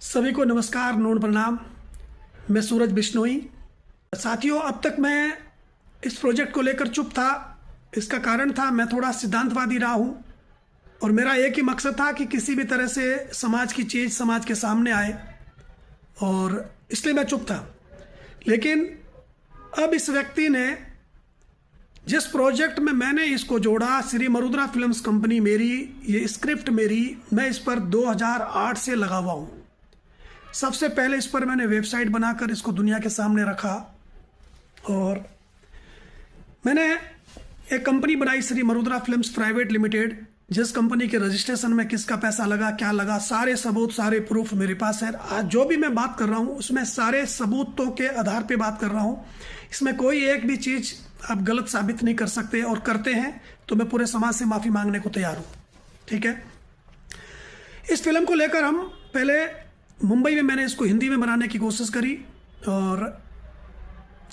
सभी को नमस्कार, नमन प्रणाम। मैं सूरज बिश्नोई। साथियों, अब तक मैं इस प्रोजेक्ट को लेकर चुप था। इसका कारण था मैं थोड़ा सिद्धांतवादी रहा हूँ और मेरा एक ही मकसद था कि किसी भी तरह से समाज की चीज़ समाज के सामने आए, और इसलिए मैं चुप था। लेकिन अब इस व्यक्ति ने जिस प्रोजेक्ट में मैंने इसको जोड़ा, श्री मरुद्रा फिल्म्स कंपनी मेरी, ये स्क्रिप्ट मेरी, मैं इस पर 2008 से लगा हुआ हूँ। सबसे पहले इस पर मैंने वेबसाइट बनाकर इसको दुनिया के सामने रखा और मैंने एक कंपनी बनाई, श्री मरुद्रा फिल्म्स प्राइवेट लिमिटेड, जिस कंपनी के रजिस्ट्रेशन में किसका पैसा लगा, क्या लगा, सारे सबूत, सारे प्रूफ मेरे पास है। आज जो भी मैं बात कर रहा हूँ उसमें सारे सबूतों के आधार पे बात कर रहा हूँ। इसमें कोई एक भी चीज़ आप गलत साबित नहीं कर सकते, और करते हैं तो मैं पूरे समाज से माफ़ी मांगने को तैयार हूँ। ठीक है। इस फिल्म को लेकर हम पहले मुंबई में मैंने इसको हिंदी में बनाने की कोशिश करी, और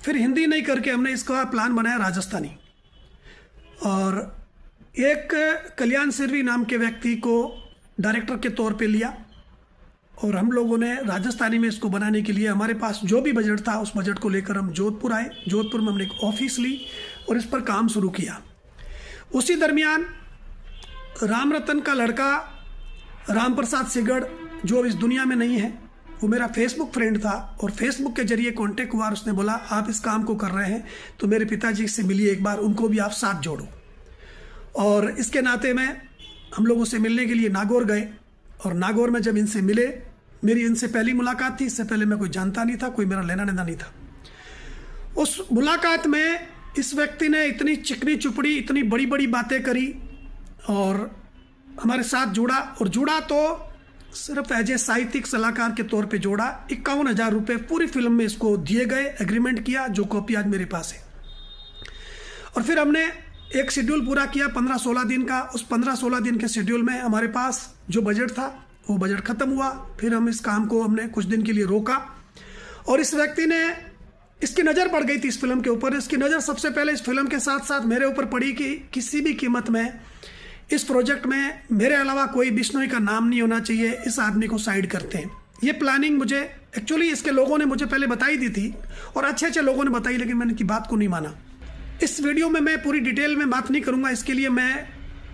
फिर हिंदी नहीं करके हमने इसका प्लान बनाया राजस्थानी। और एक कल्याण सिरवी नाम के व्यक्ति को डायरेक्टर के तौर पे लिया, और हम लोगों ने राजस्थानी में इसको बनाने के लिए हमारे पास जो भी बजट था उस बजट को लेकर हम जोधपुर आए। जोधपुर में हमने एक ऑफिस ली और इस पर काम शुरू किया। उसी दरमियान राम रतन का लड़का राम प्रसाद सिगड़, जो इस दुनिया में नहीं है, वो मेरा फेसबुक फ्रेंड था और फेसबुक के जरिए कांटेक्ट हुआ। उसने बोला आप इस काम को कर रहे हैं तो मेरे पिताजी से मिलिए एक बार, उनको भी आप साथ जोड़ो। और इसके नाते में हम लोगों से मिलने के लिए नागौर गए, और नागौर में जब इनसे मिले, मेरी इनसे पहली मुलाकात थी। इससे पहले मैं कोई जानता नहीं था, कोई मेरा लेना देना नहीं था। उस मुलाकात में इस व्यक्ति ने इतनी चिकनी चुपड़ी, इतनी बड़ी बड़ी बातें करी और हमारे साथ जुड़ा, और जुड़ा तो सिर्फ एज ए साहित्यिक सलाहकार के तौर पे जोड़ा। 51,000 रुपये पूरी फिल्म में इसको दिए गए, एग्रीमेंट किया, जो कॉपी आज मेरे पास है। और फिर हमने एक शेड्यूल पूरा किया 15-16 दिन का। उस 15-16 दिन के शेड्यूल में हमारे पास जो बजट था वो बजट ख़त्म हुआ। फिर हम इस काम को हमने कुछ दिन के लिए रोका, और इस व्यक्ति ने, इसकी नज़र पड़ गई थी इस फिल्म के ऊपर। इसकी नज़र सबसे पहले इस फिल्म के साथ साथ मेरे ऊपर पड़ी कि किसी भी कीमत में इस प्रोजेक्ट में मेरे अलावा कोई बिश्नोई का नाम नहीं होना चाहिए, इस आदमी को साइड करते हैं। ये प्लानिंग मुझे एक्चुअली इसके लोगों ने मुझे पहले बताई दी थी, और अच्छे लोगों ने बताई, लेकिन मैंने इनकी बात को नहीं माना। इस वीडियो में मैं पूरी डिटेल में बात नहीं करूंगा। इसके लिए मैं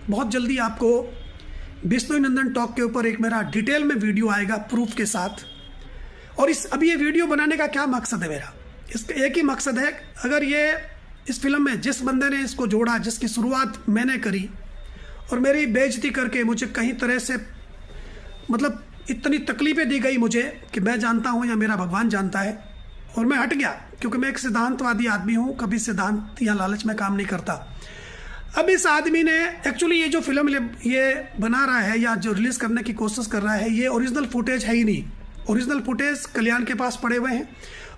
बहुत जल्दी आपको बिश्नोई नंदन टॉक के ऊपर एक मेरा डिटेल में वीडियो आएगा प्रूफ के साथ। और अभी ये वीडियो बनाने का क्या मकसद है मेरा, इसका एक ही मकसद है, अगर ये इस फिल्म में जिस बंदे ने इसको जोड़ा, जिसकी शुरुआत मैंने करी और मेरी बेइज्जती करके मुझे कहीं तरह से, मतलब इतनी तकलीफ़ें दी गई मुझे कि मैं जानता हूँ या मेरा भगवान जानता है, और मैं हट गया क्योंकि मैं एक सिद्धांतवादी आदमी हूँ। कभी सिद्धांत या लालच में काम नहीं करता। अब इस आदमी ने एक्चुअली ये जो फिल्म ये बना रहा है या जो रिलीज़ करने की कोशिश कर रहा है, ये ओरिजिनल फुटेज है ही नहीं। ओरिजिनल फुटेज कल्याण के पास पड़े हुए हैं,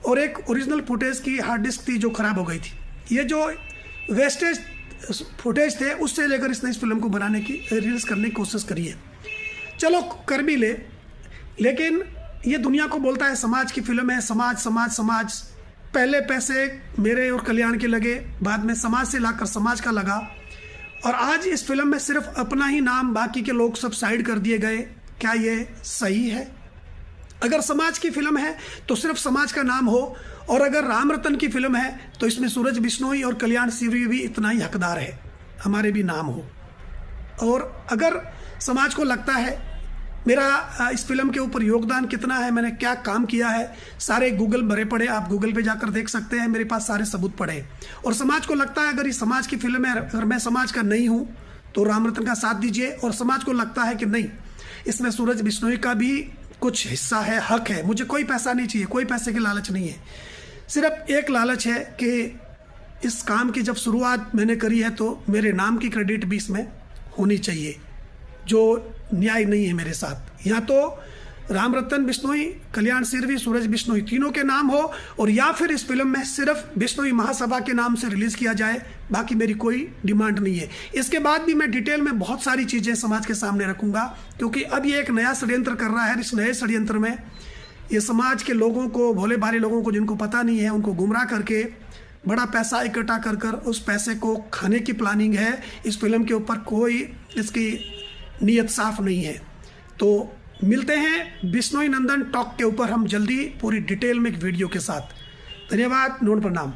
और एक ओरिजिनल फुटेज की हार्ड डिस्क थी जो ख़राब हो गई थी। ये जो वेस्टेज फुटेज थे उससे लेकर इसने इस फिल्म को बनाने की, रिलीज़ करने की कोशिश करी है। चलो कर भी ले, लेकिन ये दुनिया को बोलता है समाज की फिल्म है, समाज समाज समाज। पहले पैसे मेरे और कल्याण के लगे, बाद में समाज से लाकर समाज का लगा, और आज इस फिल्म में सिर्फ अपना ही नाम, बाकी के लोग सब साइड कर दिए गए। क्या ये सही है? अगर समाज की फिल्म है तो सिर्फ समाज का नाम हो, और अगर राम रतन की फिल्म है तो इसमें सूरज बिश्नोई और कल्याण सिरवी भी इतना ही हकदार है, हमारे भी नाम हो। और अगर समाज को लगता है मेरा इस फिल्म के ऊपर योगदान कितना है, मैंने क्या काम किया है, सारे गूगल भरे पड़े, आप गूगल पे जाकर देख सकते हैं, मेरे पास सारे सबूत पड़े हैं। और समाज को लगता है अगर इस समाज की फिल्म है, अगर मैं समाज का नहीं हूँ तो राम रतन का साथ दीजिए। और समाज को लगता है कि नहीं, इसमें सूरज बिश्नोई का भी कुछ हिस्सा है, हक है, मुझे कोई पैसा नहीं चाहिए, कोई पैसे की लालच नहीं है। सिर्फ एक लालच है कि इस काम की जब शुरुआत मैंने करी है तो मेरे नाम की क्रेडिट भी इसमें होनी चाहिए, जो न्याय नहीं है मेरे साथ। या तो राम रतन बिश्नोई, कल्याण सिरवी, सूरज बिश्नोई तीनों के नाम हो, और या फिर इस फिल्म में सिर्फ बिश्नोई महासभा के नाम से रिलीज़ किया जाए। बाकी मेरी कोई डिमांड नहीं है। इसके बाद भी मैं डिटेल में बहुत सारी चीज़ें समाज के सामने रखूँगा, क्योंकि अब ये एक नया षड्यंत्र कर रहा है। इस नए षड्यंत्र में ये समाज के लोगों को, भोले भाले लोगों को जिनको पता नहीं है, उनको गुमराह करके बड़ा पैसा इकट्ठा कर कर उस पैसे को खाने की प्लानिंग है। इस फिल्म के ऊपर कोई इसकी नीयत साफ नहीं है। तो मिलते हैं बिश्नोई नंदन टॉक के ऊपर हम जल्दी पूरी डिटेल में एक वीडियो के साथ। धन्यवाद, नमन प्रणाम।